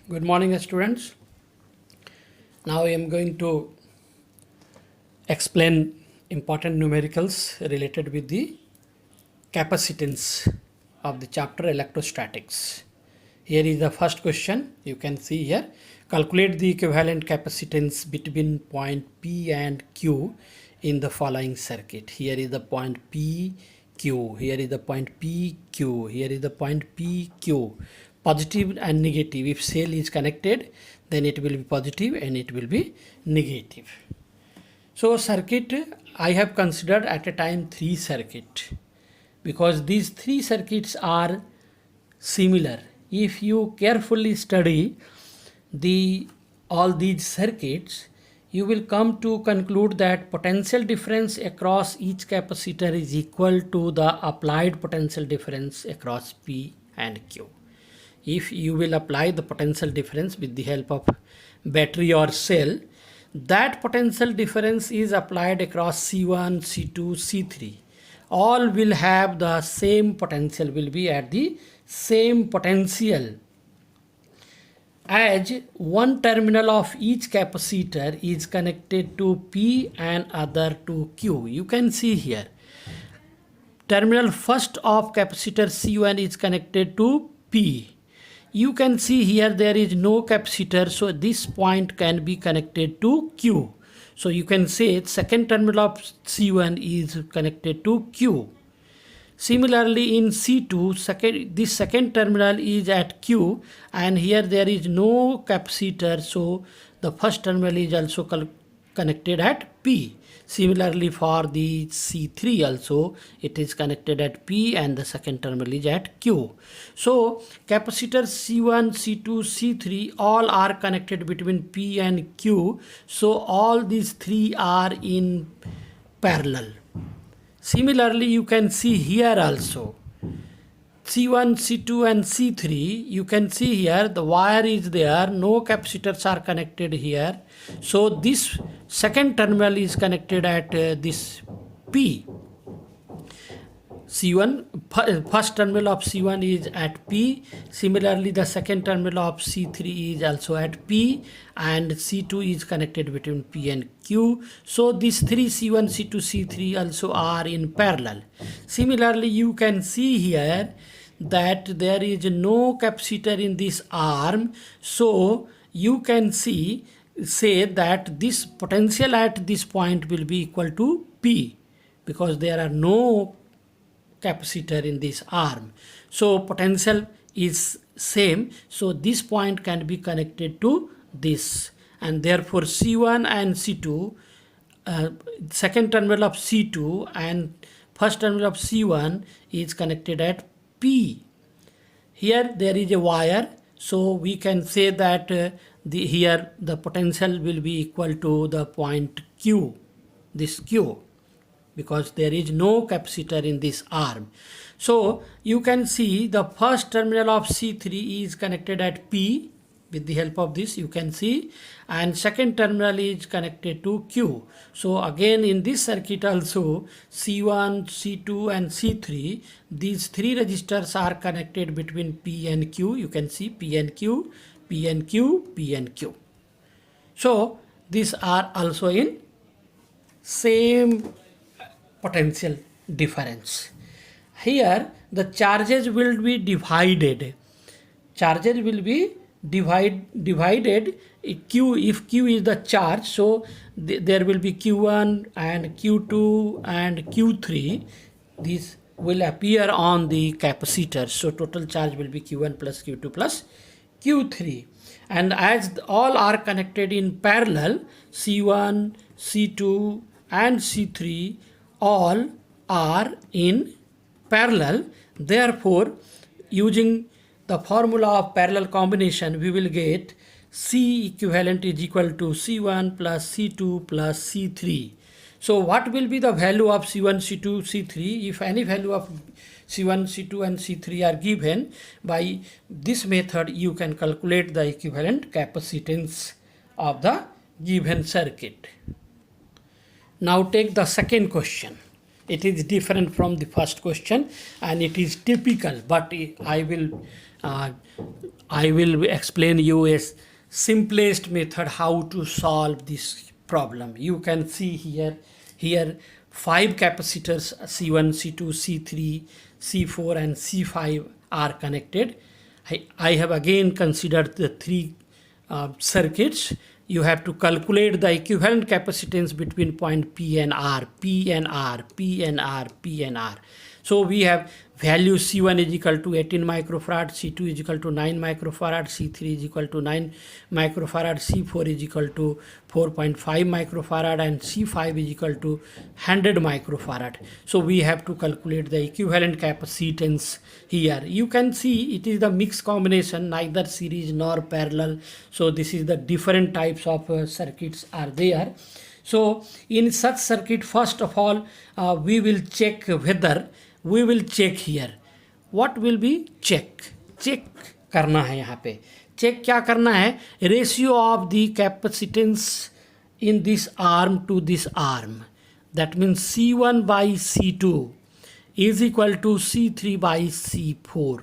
Good morning, students. Now I am going to explain important numericals related with the capacitance of the chapter electrostatics. Here is the first question. You can see here. Calculate the equivalent capacitance between point P and Q in the following circuit. Here is the point P, Q. Here is the point P, Q. Here is the point P, Q. Positive and negative. If cell is connected, then it will be positive and it will be negative. So circuit, I have considered at a time 3 circuit because these 3 circuits are similar. If you carefully study all these circuits, you will come to conclude that potential difference across each capacitor is equal to the applied potential difference across P and Q. If you will apply the potential difference with the help of battery or cell, that potential difference is applied across C1, C2, C3. All will have the same potential, will be at the same potential, as one terminal of each capacitor is connected to P and other to Q. You can see here, terminal first of capacitor C1 is connected to P. You can see here there is no capacitor, so this point can be connected to Q. So you can say second terminal of C1 is connected to Q. Similarly in C2, this second terminal is at Q and here there is no capacitor, so the first terminal is also connected at P. Similarly for the C3 also it is connected at P and the second terminal is at Q. So capacitor C1, C2, C3 all are connected between P and Q. So all these three are in parallel. Similarly, you can see here also C1, C2 and C3, you can see here the wire is there, no capacitors are connected here. So this second terminal is connected at this P. First terminal of C1 is at P. Similarly, the second terminal of C3 is also at P and C2 is connected between P and Q. So these three C1, C2, C3 also are in parallel. Similarly, you can see here that there is no capacitor in this arm. So you can say that this potential at this point will be equal to P because there are no capacitor in this arm. So potential is same. So this point can be connected to this and therefore C1 and C2, second terminal of C2 and first terminal of C1 is connected at P. Here there is a wire, so we can say that here the potential will be equal to the point Q, this Q, because there is no capacitor in this arm. So you can see the first terminal of C3 is connected at P with the help of this, you can see, and second terminal is connected to Q. So again in this circuit also C1, C2 and C3, these three resistors are connected between P and Q. You can see P and Q, P and Q, P and Q. So these are also in same potential difference. Here the charges will be divided. Charges will be divided. If Q is the charge, so there will be Q1 and Q2 and Q3. These will appear on the capacitor. So total charge will be Q1 plus Q2 plus Q3. And as all are connected in parallel, C1, C2 and C3 all are in parallel. Therefore, using the formula of parallel combination, we will get C equivalent is equal to C1 plus C2 plus C3. So what will be the value of C1, C2, C3? If any value of C1, C2 and C3 are given, by this method you can calculate the equivalent capacitance of the given circuit. Now take the second question. It is different from the first question and it is typical, but I will I will explain you a simplest method how to solve this problem. You can see here 5 capacitors C1, C2, C3, C4 and C5 are connected. I have again considered the 3 circuits. You have to calculate the equivalent capacitance between point P and R, P and R, P and R, P and R. So we have value C1 is equal to 18 microfarad, C2 is equal to 9 microfarad, C3 is equal to 9 microfarad, C4 is equal to 4.5 microfarad and C5 is equal to 100 microfarad. So we have to calculate the equivalent capacitance here. You can see it is the mixed combination, neither series nor parallel. So this is the different types of circuits are there. So in such circuit, first of all, we will check whether we will check here. What will be check? Check करना है यहाँ पे. Check क्या करना है? Ratio of the capacitance in this arm to this arm. That means C1 by C2 is equal to C3 by C4.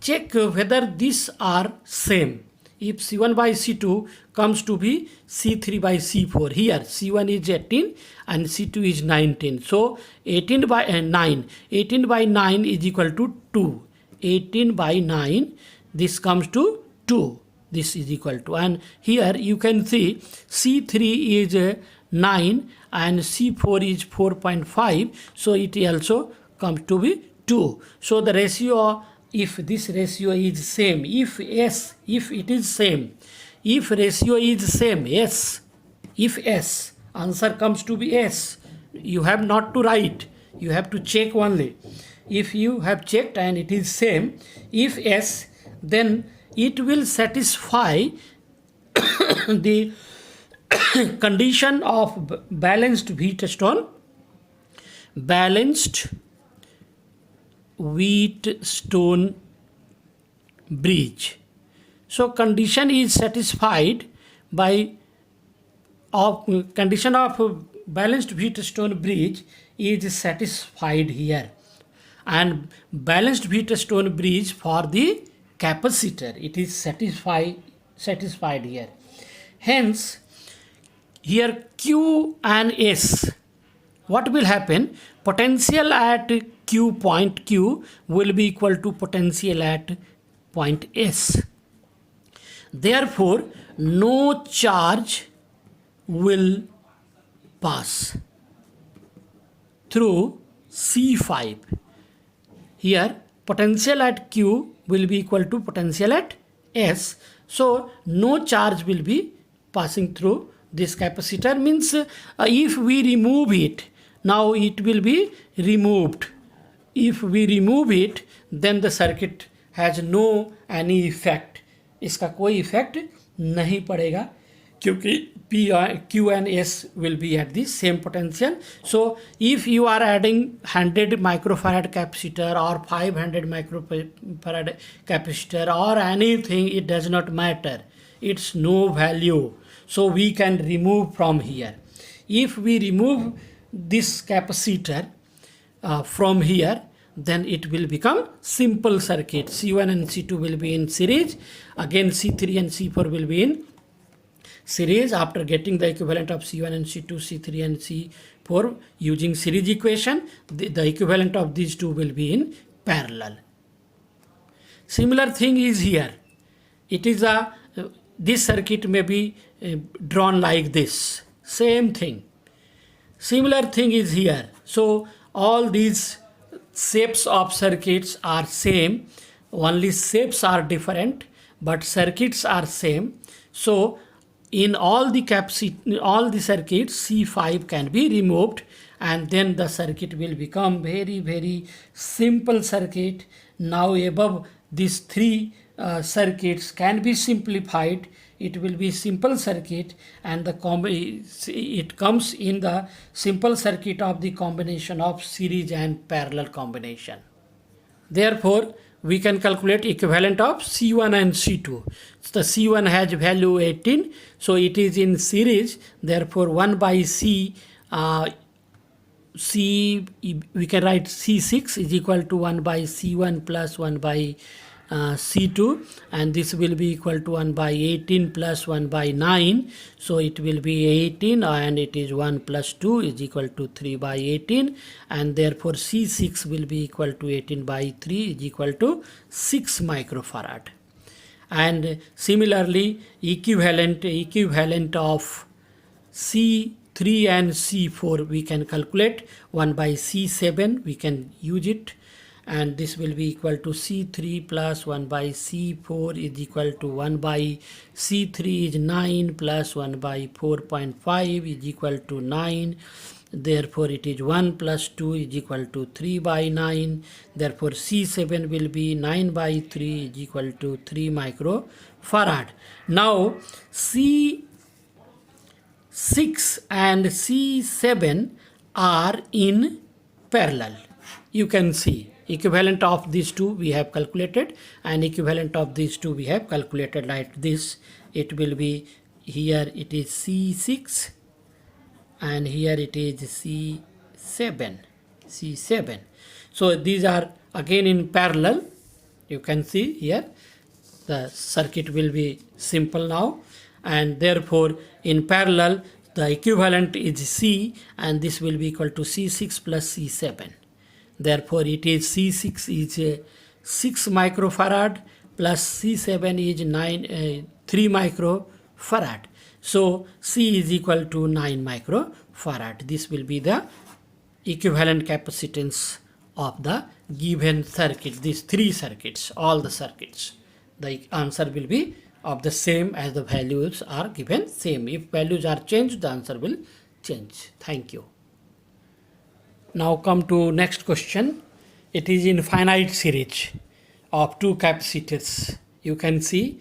Check whether these are same. If C1 by C2 comes to be C3 by C4, here C1 is 18 and C2 is 19. So 18 by 9, 18 by 9 is equal to 2. 18 by 9, this comes to 2. This is equal to, and here you can see C3 is 9 and C4 is 4.5. So it also comes to be 2. So the ratio, if this ratio is same, if it is same, if ratio is same, S, if S, answer comes to be S. You have not to write, you have to check only. If you have checked and it is same, if S, then it will satisfy the condition of balanced Wheatstone bridge. So condition is satisfied by condition of balanced Wheatstone bridge is satisfied here, and balanced Wheatstone bridge for the capacitor, it is satisfied here. Hence here Q and S, what will happen? Potential at point Q will be equal to potential at point S. Therefore, no charge will pass through C5. Here, potential at Q will be equal to potential at S. So, no charge will be passing through this capacitor. Means if we remove it, now it will be removed. If we remove it, then the circuit has no any effect. इसका कोई effect नहीं पड़ेगा क्योंकि Q and S will be at the same potential. So if you are adding 100 microfarad capacitor or 500 microfarad capacitor or anything, it does not matter. It's no value. So we can remove from here. If we remove this capacitor from here, then it will become simple circuit. C1 and C2 will be in series. Again C3 and C4 will be in series. After getting the equivalent of C1 and C2, C3 and C4 using series equation, the equivalent of these two will be in parallel. Similar thing is here. It is this circuit may be drawn like this. Same thing. Similar thing is here. So all these shapes of circuits are same, only shapes are different, but circuits are same. So in all the circuits, C5 can be removed, and then the circuit will become very, very simple circuit. Now above these 3 circuits can be simplified. It will be simple circuit, and it comes in the simple circuit of the combination of series and parallel combination. Therefore, we can calculate equivalent of C1 and C2. So the C1 has value 18, so it is in series. Therefore, 1 by C, we can write C6 is equal to 1 by C1 plus 1 by C2, and this will be equal to 1 by 18 plus 1 by 9. So it will be 18, and it is 1 plus 2 is equal to 3 by 18, and therefore C6 will be equal to 18 by 3 is equal to 6 microfarad. And similarly, equivalent of C3 and C4 we can calculate. 1 by C7 we can use it, and this will be equal to C3 plus 1 by C4 is equal to 1 by C3 is 9 plus 1 by 4.5 is equal to 9. Therefore it is 1 plus 2 is equal to 3 by 9. Therefore C7 will be 9 by 3 is equal to 3 microfarad. Now C6 and C7 are in parallel. You can see equivalent of these two we have calculated, and equivalent of these two we have calculated like this. It will be, here it is C6 and here it is C7. So these are again in parallel. You can see here the circuit will be simple now, and therefore in parallel the equivalent is C, and this will be equal to C6 plus C7. Therefore it is C6 is 6 microfarad plus C7 is 3 microfarad. So C is equal to 9 microfarad. This will be the equivalent capacitance of the given circuit. These three circuits, all the circuits, the answer will be of the same as the values are given same. If values are changed, the answer will change. Thank you. Now come to next question. It is infinite series of two capacitors. You can see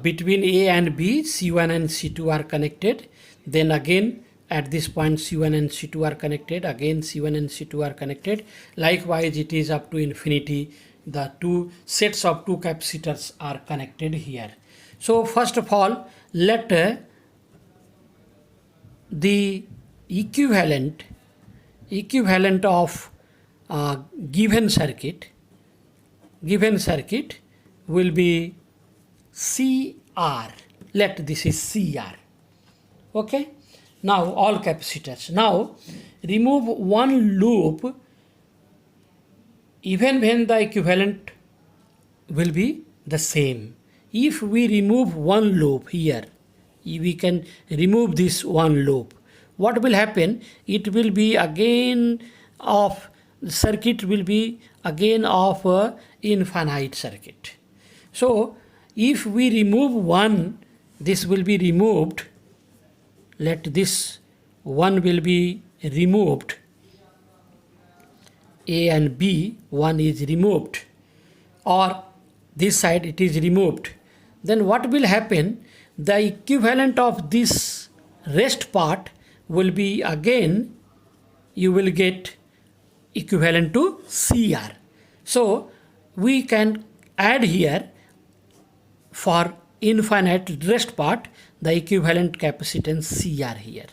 between A and B, C1 and C2 are connected. Then again at this point C1 and C2 are connected. Again C1 and C2 are connected. Likewise it is up to infinity. The two sets of two capacitors are connected here. So first of all, let the equivalent of given circuit will be CR. Let this is CR. Okay. Now all capacitors. Now remove one loop even when the equivalent will be the same. If we remove one loop here, we can remove this one loop. What will happen? It will be again of circuit will be again of a infinite circuit. So if we remove one, this will be removed. Let this one will be removed. A and B, one is removed, or this side it is removed. Then what will happen? The equivalent of this rest part will be again, you will get equivalent to CR. So we can add here for infinite rest part the equivalent capacitance CR here.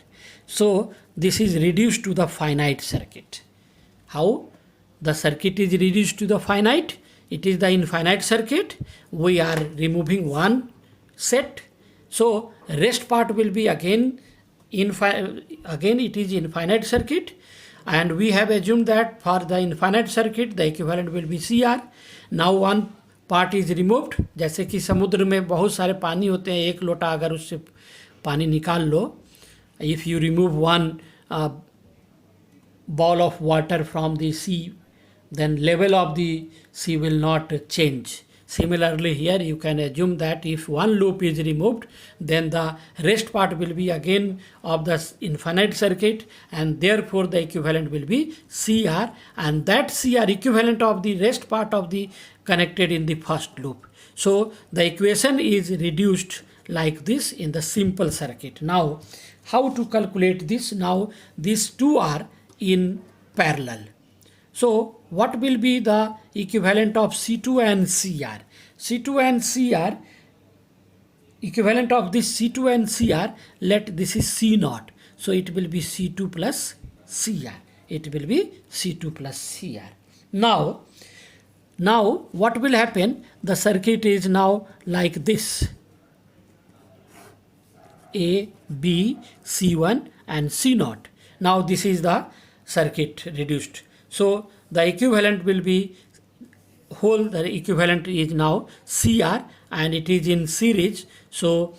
So this is reduced to the finite circuit. How the circuit is reduced to the finite? It is the infinite circuit. We are removing one set. So rest part will be again it is infinite circuit, and we have assumed that for the infinite circuit the equivalent will be CR. Now one part is removed. जैसे कि समुद्र में बहुत सारे पानी होते हैं, एक लोटा अगर उससे पानी निकाल लो, if you remove one ball of water from the sea, then level of the sea will not change. Similarly here you can assume that if one loop is removed, then the rest part will be again of the infinite circuit, and therefore the equivalent will be CR, and that CR equivalent of the rest part of the connected in the first loop. So the equation is reduced like this in the simple circuit. Now how to calculate this? Now these two are in parallel. So what will be the equivalent of C2 and CR? C2 and CR, equivalent of this C2 and CR, let this is C0. So it will be C2 plus CR. It will be C2 plus CR. Now Now what will happen? The circuit is now like this: A, B, C1 and C0. Now this is the circuit reduced. So the equivalent will be the equivalent is now CR, and it is in series. So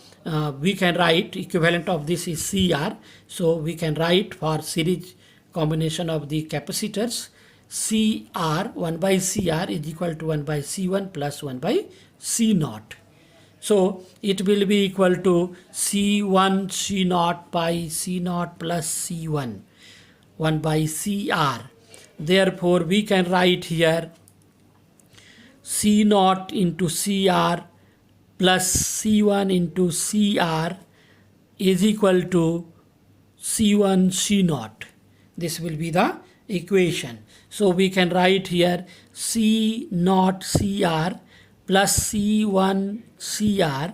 we can write equivalent of this is CR. So we can write for series combination of the capacitors, CR 1 by CR is equal to 1 by C1 plus 1 by C0. So it will be equal to C1 C0 by C0 plus C1 1 by CR. Therefore we can write here C0 into CR plus C1 into CR is equal to C1 C0. This will be the equation. So we can write here C0 CR plus C1 CR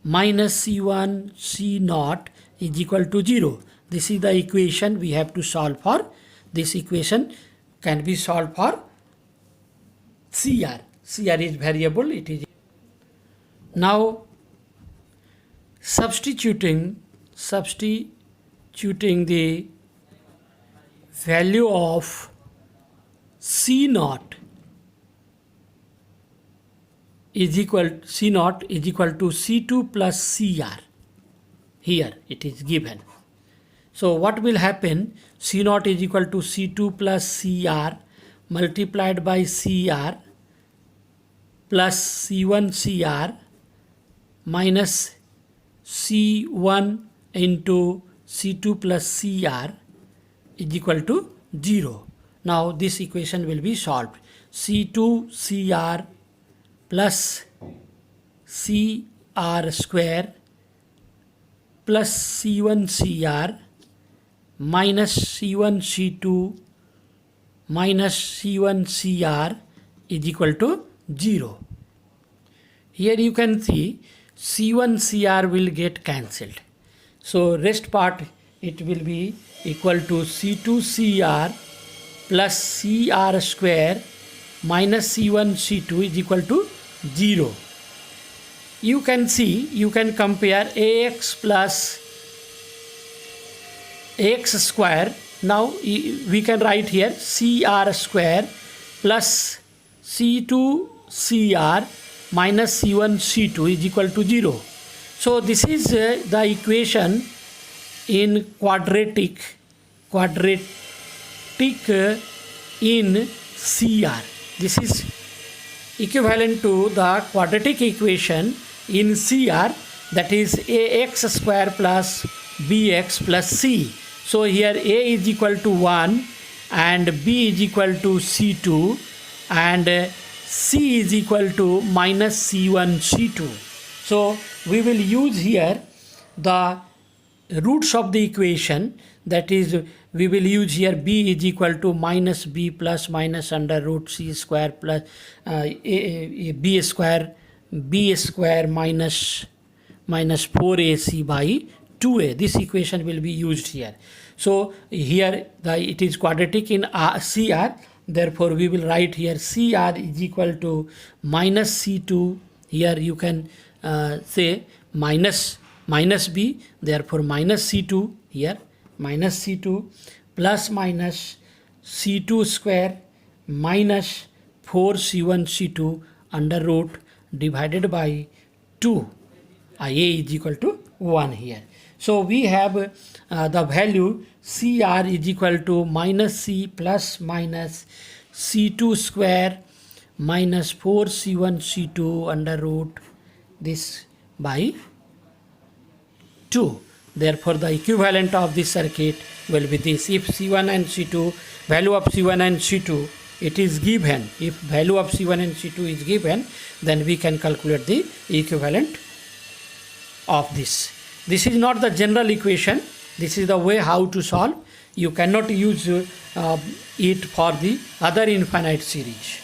minus C1 C0 is equal to 0. This is the equation we have to solve for. This equation can be solved for CR. CR is variable. It is now substituting the value of C0 is equal to C2 plus CR. Here it is given. So what will happen? C0 is equal to C2 plus CR multiplied by CR plus C1 CR minus C1 into C2 plus CR is equal to 0. Now this equation will be solved. C2 CR plus CR square plus C1 CR minus C1 C2 minus C1 CR is equal to 0. Here you can see C1 CR will get cancelled. So rest part it will be equal to C2 CR plus CR square minus C1 C2 is equal to 0. You can see, you can compare AX plus AX square. Now we can write here CR square plus C2 CR minus C1 C2 is equal to 0. So this is the equation in quadratic in CR. This is equivalent to the quadratic equation in CR, that is AX square plus BX plus C. So here A is equal to 1 and B is equal to C2 and C is equal to minus C1 C2. So we will use here the roots of the equation, that is we will use here B is equal to minus B plus minus under root C square plus B square minus 4AC by 2A. This equation will be used here. So here it is quadratic in CR. Therefore we will write here CR is equal to minus C2. Here you can say minus B. Therefore minus C2 here, minus C2 plus minus C2 square minus 4C1 C2 under root divided by 2. A is equal to 1 here. So we have the value CR is equal to minus C plus minus C2 square minus 4C1 C2 under root this by 2. Therefore the equivalent of this circuit will be this. If C1 and C2, value of C1 and C2 it is given, if value of C1 and C2 is given, then we can calculate the equivalent of this. This is not the general equation. This is the way how to solve. You cannot use it for the other infinite series.